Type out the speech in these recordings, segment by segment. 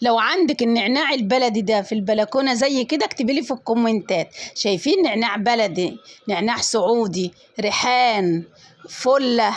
لو عندك النعناع البلدي ده في البلكونة زي كده اكتبي لي في الكومنتات. شايفين نعناع بلدي، نعناع سعودي، ريحان، فلة.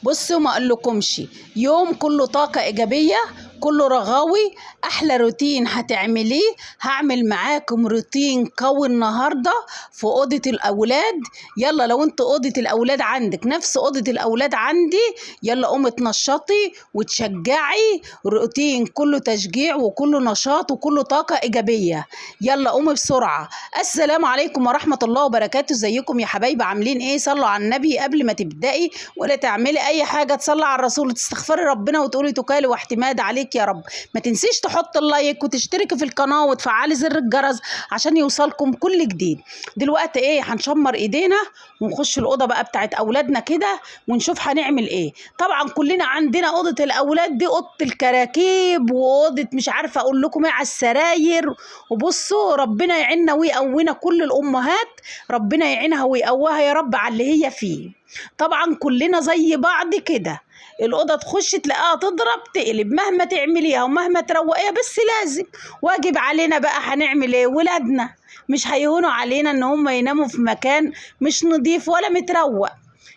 بصوا ما اقولكمش، يوم كله طاقة ايجابية، كله رغاوي. احلى روتين هتعمليه، هعمل معاكم روتين قوي النهارده في اوضه الاولاد. يلا لو انت اوضه الاولاد عندك نفس اوضه الاولاد عندي، يلا قومي اتنشطي وتشجعي. روتين كله تشجيع وكله نشاط وكله طاقه ايجابيه. يلا قومي بسرعه. السلام عليكم ورحمه الله وبركاته. ازيكم يا حبايبي؟ عاملين ايه؟ صلوا على النبي قبل ما تبدأي ولا تعملي اي حاجه. تصلي على الرسول وتستغفري ربنا وتقولي توكالي واحتماد عليك يا رب. ما تنسيش تحط اللايك وتشتركي في القناه وتفعلي زر الجرس عشان يوصلكم كل جديد. دلوقتي ايه؟ هنشمر ايدينا ونخش الاوضه بقى بتاعت اولادنا كده ونشوف هنعمل ايه. طبعا كلنا عندنا اوضه الاولاد دي اوضه الكراكيب واوضه مش عارفه اقول لكم ايه على السراير. وبصوا ربنا يعيننا ويقوينا كل الامهات، ربنا يعينها ويقويها يا رب على اللي هي فيه. طبعا كلنا زي بعض كده، الأوضة تخش تلاقيها تضرب تقلب مهما تعمليها ومهما تروقيها، بس لازم واجب علينا بقى. هنعمل ايه؟ ولادنا مش هيهونوا علينا ان هم يناموا في مكان مش نضيف ولا متروق.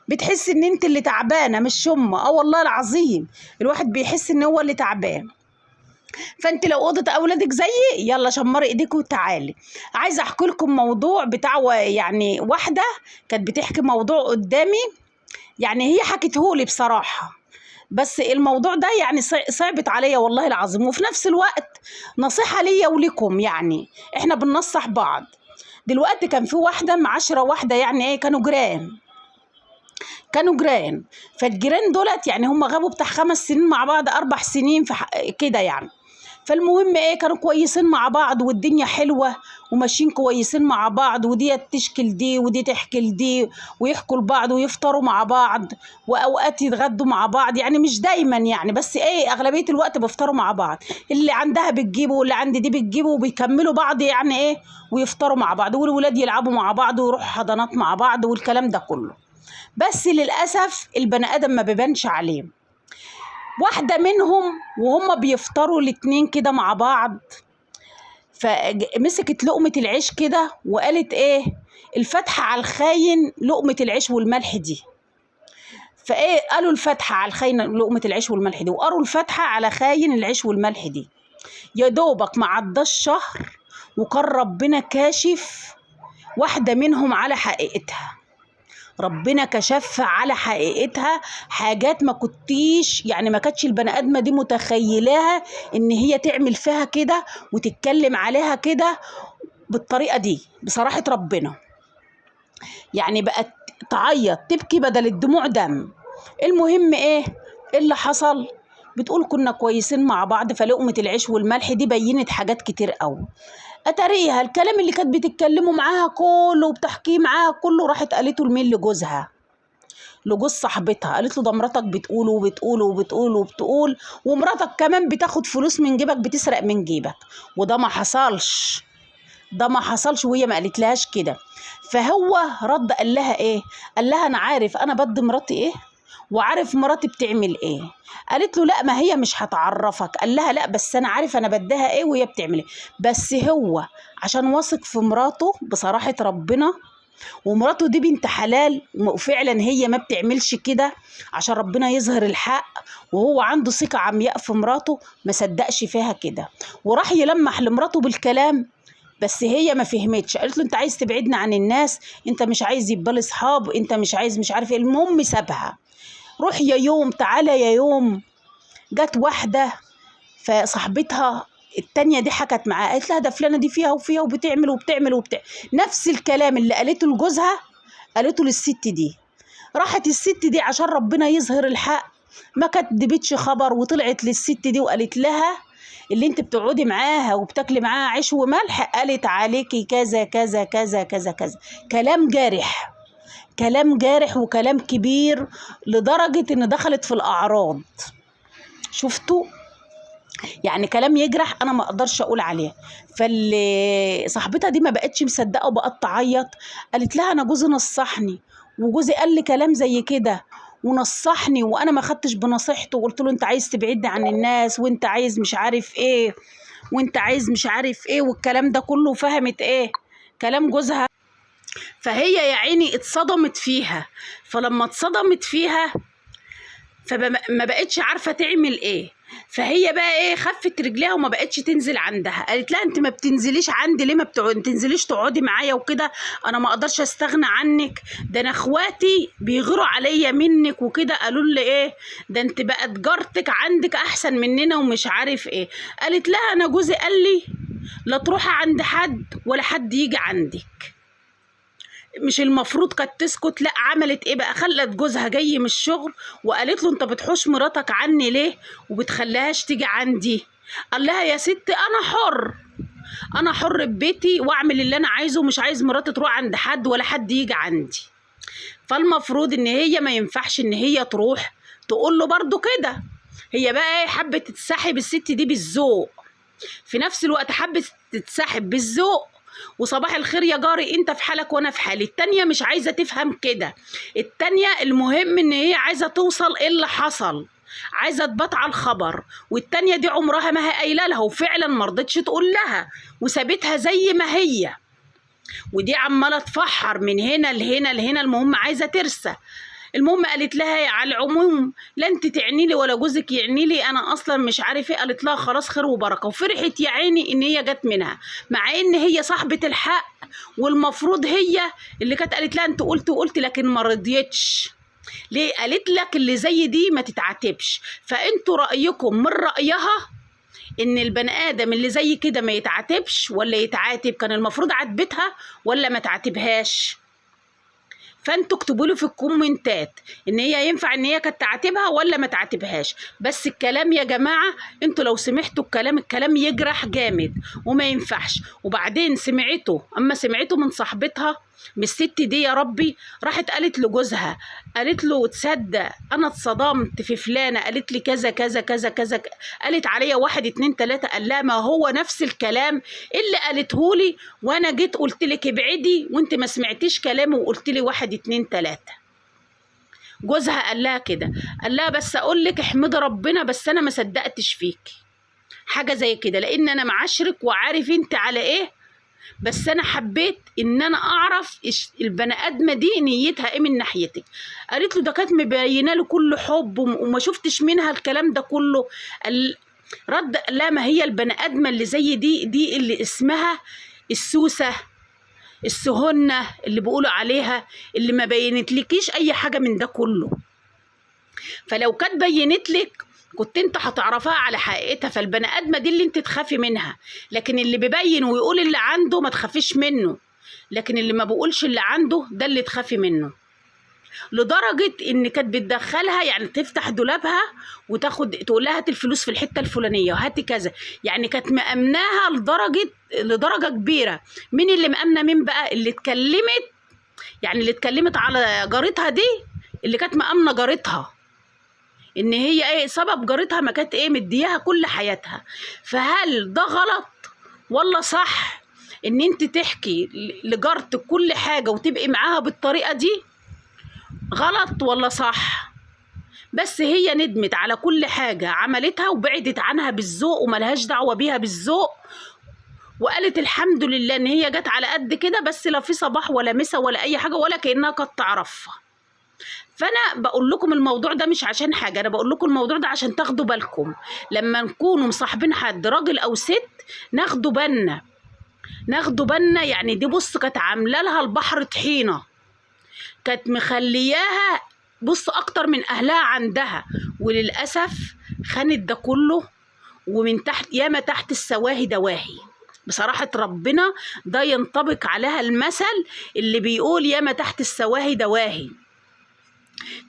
بتحس ان انت اللي تعبانة مش هم. والله العظيم الواحد بيحس ان هو اللي تعبان. فانت لو اوضه اولادك زيي، يلا شمري ايديك وتعالي. عايزه احكي لكم موضوع بتاع يعني واحده كانت بتحكي موضوع قدامي، يعني هي حكيتهولي بصراحه، بس الموضوع ده يعني صعبت عليا والله العظيم، وفي نفس الوقت نصيحه ليا ولكم. يعني احنا بننصح بعض. دلوقتي كان في واحده معاشره واحده، يعني ايه، كانوا جيران. فالجيران دولت يعني هم غابوا بتاع 5 سنين مع بعض، 4 سنين في كده يعني. فالمهم ايه، كانوا كويسين مع بعض والدنيا حلوه وماشيين كويسين مع بعض، ودي تشكي لدي ودي تحكي لدي ويحكوا لبعض ويفطروا مع بعض، واوقات يتغدوا مع بعض. يعني مش دايما يعني، بس ايه، اغلبيه الوقت بيفطروا مع بعض. اللي عندها بتجيبه واللي عندي دي بتجيبه وبيكملوا بعض يعني ايه، ويفطروا مع بعض، والولاد يلعبوا مع بعض ويروحوا حضانات مع بعض والكلام ده كله. بس للاسف البني ادم ما بيبانش عليه. واحدة منهم وهم بيفطروا الاتنين كده مع بعض، فمسكت لقمة العيش كده وقالت ايه، الفتحة على الخاين لقمة العيش والملح دي. فايه، قالوا الفتحة على الخاين لقمة العيش والملح دي، وقروا الفتحة على خاين العيش والملح دي. يا دوبك ما عداش شهر وكان ربنا كاشف واحدة منهم على حقيقتها. ربنا كشفها على حقيقتها، حاجات ما كنتيش يعني ما كانتش البني ادمه دي متخيلاها ان هي تعمل فيها كده وتتكلم عليها كده بالطريقه دي. بصراحه ربنا يعني بقت تعيط تبكي بدل الدموع دم. المهم ايه اللي حصل؟ بتقول كنا كويسين مع بعض، فلقمة العيش والملح دي بينت حاجات كتير قوي. اتاريها الكلام اللي كانت بتتكلموا معاها كله وبتحكيه معاها كله راحت قالته لمين؟ لجوزها، لجوز صاحبتها. قالت له ده مراتك بتقول وبتقول وبتقول وبتقول، ومراتك كمان بتاخد فلوس من جيبك، بتسرق من جيبك. وده ما حصلش، ده ما حصلش، وهي ما قالتلهاش كده. فهو رد قال لها ايه؟ قال لها انا عارف انا بدي مراتي ايه وعارف مراتي بتعمل ايه. قالت له لا ما هي مش هتعرفك. قال لها لا بس انا عارف انا بديها ايه وهي بتعمل ايه. بس هو عشان واثق في مراته بصراحة ربنا، ومراته دي بنت حلال وفعلا هي ما بتعملش كده عشان ربنا يظهر الحق، وهو عنده ثقة عمياء في مراته ما صدقش فيها كده، وراح يلمح لمراته بالكلام. بس هي ما فهمتش، قالت له انت عايز تبعدنا عن الناس، انت مش عايز يبقى لي اصحاب، انت مش عايز مش عارف ايه. المهم سابها. روح يا يوم تعالى يا يوم، جت واحدة فصاحبتها التانية دي حكت معاها، قالت لها ده فلانة دي فيها وفيها وبتعمل وبتعمل وبتعمل نفس الكلام اللي قالته لجوزها قالته للست دي. راحت الست دي عشان ربنا يظهر الحق ما كدبتش خبر، وطلعت للست دي وقالت لها اللي انت بتقعدي معاها وبتاكلي معاها عيش وملح قالت عليكي كذا كذا كذا كذا كذا. كلام جارح، كلام جارح وكلام كبير لدرجة ان دخلت في الاعراض. شفتوا يعني كلام يجرح، انا ما اقدرش اقول عليه. فاللي صاحبتها دي ما بقتش مصدقه وبقت تعيط. قالت لها انا جوزي نصحني وجوزي قال لي كلام زي كده ونصحني وانا ما خدتش بنصيحته، وقلت له انت عايز تبعدني عن الناس، وانت عايز مش عارف ايه، وانت عايز مش عارف ايه، والكلام ده كله. فهمت ايه كلام جوزها؟ فهي يا عيني اتصدمت فيها. فلما اتصدمت فيها فما بقتش عارفه تعمل ايه. فهي بقى ايه، خفت رجليها وما بقتش تنزل عندها. قالت لها انت ما بتنزليش عندي ليه؟ ما بتنزليش تقعدي معايا وكده؟ انا ما اقدرش استغنى عنك، ده انا اخواتي بيغيروا عليا منك وكده، قالوا لي ايه ده انت بقت جارتك عندك احسن مننا ومش عارف ايه. قالت لها انا جوزي قال لي لا تروحي عند حد ولا حد يجي عندك. مش المفروض كانت تسكت؟ لا، عملت ايه بقى؟ خلت جوزها جاي من الشغل وقالت له انت بتحوش مراتك عني ليه وبتخليهاش تيجي عندي؟ قال لها يا ستي انا حر ببيتي واعمل اللي انا عايزه، ومش عايز مراتي تروح عند حد ولا حد يجي عندي. فالمفروض ان هي ما ينفعش ان هي تروح تقول له برضو كده. هي بقى ايه، حبت تتسحب الست دي بالذوق، في نفس الوقت حبت تتسحب بالذوق. وصباح الخير يا جاري، انت في حالك وانا في حالي. التانية مش عايزة تفهم كده، التانية المهم ان هي عايزة توصل ايه اللي حصل، عايزة تبات على الخبر. والتانية دي عمرها ما هي قايله لها، وفعلا مرضتش تقول لها وسابتها زي ما هي. ودي عمالة تفحر من هنا لهنا لهنا، المهم عايزة ترسى. المهم قالت لها على العموم لا انت تعني لي ولا جوزك يعني لي، انا اصلا مش عارف ايه. قالت لها خلاص خير وبركه. وفرحت يا عيني ان هي جت منها، مع ان هي صاحبه الحق، والمفروض هي اللي كانت قالت لها انت قلت لكن ما رضيتش. ليه؟ قالت لك اللي زي دي ما تتعاتبش. فانتوا رايكم من رايها ان البني ادم اللي زي كده ما يتعاتبش ولا يتعاتب؟ كان المفروض عاتبتها ولا ما تعاتبهاش؟ فانتوا اكتبوا له في الكومنتات ان هي ينفع ان هي كانت تعاتبها ولا ما تعاتبهاش. بس الكلام يا جماعه انتوا لو سمعتوا الكلام يجرح جامد وما ينفعش. وبعدين اما سمعته من صاحبتها، من الست دي يا ربي، راحت قالت لجوزها، قالت له تصدق انا اتصدمت في فلانه قالت لي كذا كذا كذا كذا، قالت عليا 1 2 3. قال لها ما هو نفس الكلام اللي قالته لي، وانا جيت قلت لك ابعدي وانت ما سمعتيش كلامي وقلت لي 1 2 3. جوزها قال لها كده، قال لها بس اقول لك احمدي ربنا، بس انا ما صدقتش فيكي حاجه زي كده، لان انا معاشرك وعارف انت على ايه. بس انا حبيت ان انا اعرف البني ادمه دي نيتها ايه من ناحيتك. قالت له ده كانت مبينه له كل حب وما شفتش منها الكلام ده كله. رد لا، ما هي البني ادمه اللي زي دي اللي اسمها السوسه السهنه اللي بيقولوا عليها، اللي ما بينتلكيش اي حاجه من ده كله. فلو كانت بينت لك كنت انت هتعرفها على حقيقتها. فالبني ادمه دي اللي انت تخافي منها، لكن اللي بيبين ويقول اللي عنده ما تخافيش منه، لكن اللي ما بيقولش اللي عنده ده اللي تخافي منه. لدرجه ان كانت بتدخلها، يعني تفتح دولابها تقول لها هات الفلوس في الحته الفلانيه وهاتي كذا. يعني كانت مأمناها لدرجه كبيره. مين اللي مأمنه مين بقى؟ اللي اتكلمت على جارتها دي، اللي كانت مأمنه جارتها ان هي ايه سبب جارتها ما كانت ايه مدياها كل حياتها. فهل ده غلط ولا صح ان انت تحكي لجارتك كل حاجه وتبقي معاها بالطريقه دي؟ غلط ولا صح؟ بس هي ندمت على كل حاجه عملتها وبعدت عنها بالذوق وملهاش دعوه بيها بالذوق، وقالت الحمد لله ان هي جت على قد كده، بس لا في صباح ولا مسا ولا اي حاجه، ولا كانها كانت تعرفها. فانا بقول لكم الموضوع ده مش عشان حاجه، انا بقول لكم الموضوع ده عشان تاخدوا بالكم لما نكونوا مصاحبين حد راجل او ست، ناخدوا بالنا. يعني دي بص كانت عامله لها البحر طحينه، كانت مخلياها بص اكتر من اهلها عندها، وللاسف خانت ده كله. ومن تحت ياما تحت السواهي دواهي، بصراحة ربنا ده ينطبق عليها المثل اللي بيقول ياما تحت السواهي دواهي.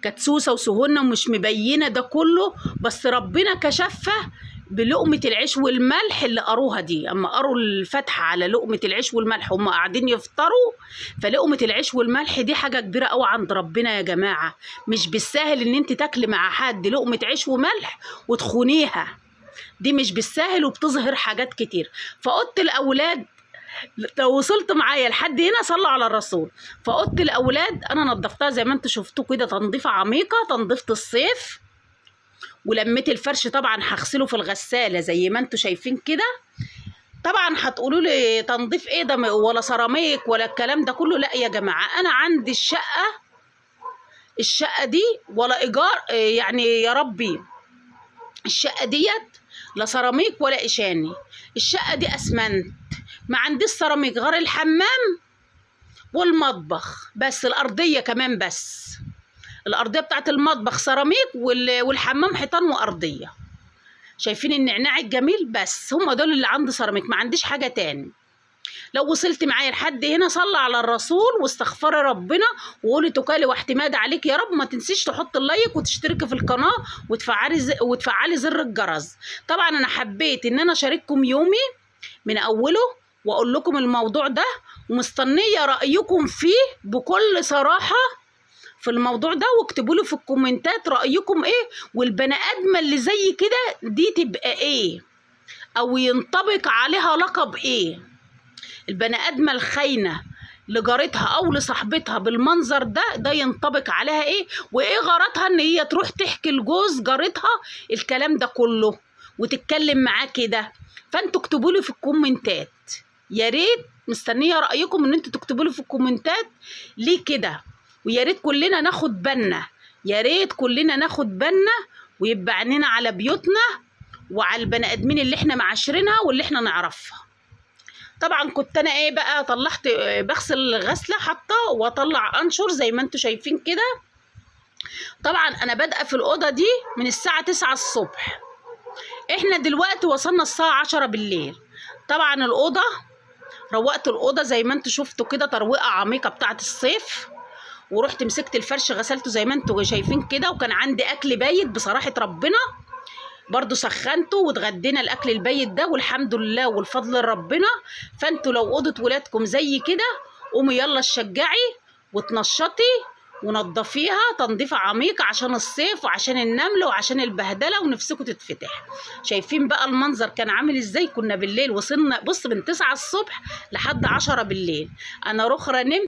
كانت سوسه وسهنه ومش مبينه ده كله، بس ربنا كشفها بلقمه العيش والملح اللي قروها دي. اما قروا الفاتحه على لقمه العيش والملح هم قاعدين يفطروا، فلقمه العيش والملح دي حاجه كبيره قوي عند ربنا يا جماعه. مش بالسهل ان انت تاكلي مع حد لقمه عيش وملح وتخونيها، دي مش بالسهل وبتظهر حاجات كتير. فقلت الاولاد لو وصلت معايا لحد هنا صلوا على الرسول. فاوضه الاولاد انا نظفتها زي ما انتوا شفتوا كده تنظيفه عميقه، تنظيفه الصيف. ولميت الفرش طبعا هغسله في الغساله زي ما انتوا شايفين كده. طبعا هتقولوا لي تنظيف ايه ده ولا سيراميك ولا الكلام ده كله؟ لا يا جماعه، انا عندي الشقه دي ولا ايجار يعني يا ربي. الشقه ديت لا سيراميك ولا اشاني، الشقه دي اسمنت، ما عنديش سيراميك غير الحمام والمطبخ بس. الارضيه كمان بس، الارضيه بتاعت المطبخ سيراميك والحمام حيطان وارضيه. شايفين النعناع الجميل؟ بس هم دول اللي عندي سيراميك، ما عنديش حاجه تاني. لو وصلت معايا لحد هنا صلي على الرسول واستغفري ربنا وقولي توكالي واعتماد عليك يا رب. ما تنسيش تحط اللايك وتشتركي في القناه وتفعلي زر الجرس. طبعا انا حبيت ان انا اشارككم يومي من اوله واقول لكم الموضوع ده، ومستنيه رايكم فيه بكل صراحه في الموضوع ده. واكتبوا لي في الكومنتات رايكم ايه، والبني ادمه اللي زي كده دي تبقى ايه او ينطبق عليها لقب ايه. البني ادمه الخاينه لجارتها او لصاحبتها بالمنظر ده ينطبق عليها ايه، وايه غرضها ان هي تروح تحكي لجوز جارتها الكلام ده كله وتتكلم معاه كده. فانتوا اكتبوا لي في الكومنتات يا ريت، مستنيه رايكم ان انتوا تكتبوا لي في الكومنتات ليه كده. ويا ريت كلنا ناخد بالنا، يا ريت كلنا ناخد بالنا ويبقى عينينا على بيوتنا وعلى البني ادمين اللي احنا معاشرينها واللي احنا نعرفها. طبعا كنت انا ايه بقى، طلعت بغسل غسله حاطه واطلع انشر زي ما انتوا شايفين كده. طبعا انا بادئه في الاوضه دي من الساعه 9 الصبح، احنا دلوقتي وصلنا الساعه 10 بالليل. طبعا الاوضه روقت الاوضه زي ما انتوا شفتوا كده ترويقه عميقه بتاعه الصيف. ورحت مسكت الفرش غسلته زي ما انتوا شايفين كده. وكان عندي اكل بايت بصراحه ربنا برضو سخنته واتغدينا الاكل البيت ده والحمد لله والفضل ربنا. فانتوا لو اوضه ولادكم زي كده قومي يلا اشجعي وتنشطي ونضفيها تنظيفه عميقه عشان الصيف وعشان النمل وعشان البهدله ونفسكم تتفتح. شايفين بقى المنظر كان عامل ازاي؟ كنا بالليل وصلنا بص من 9 الصبح لحد 10 بالليل. انا رخرة نمت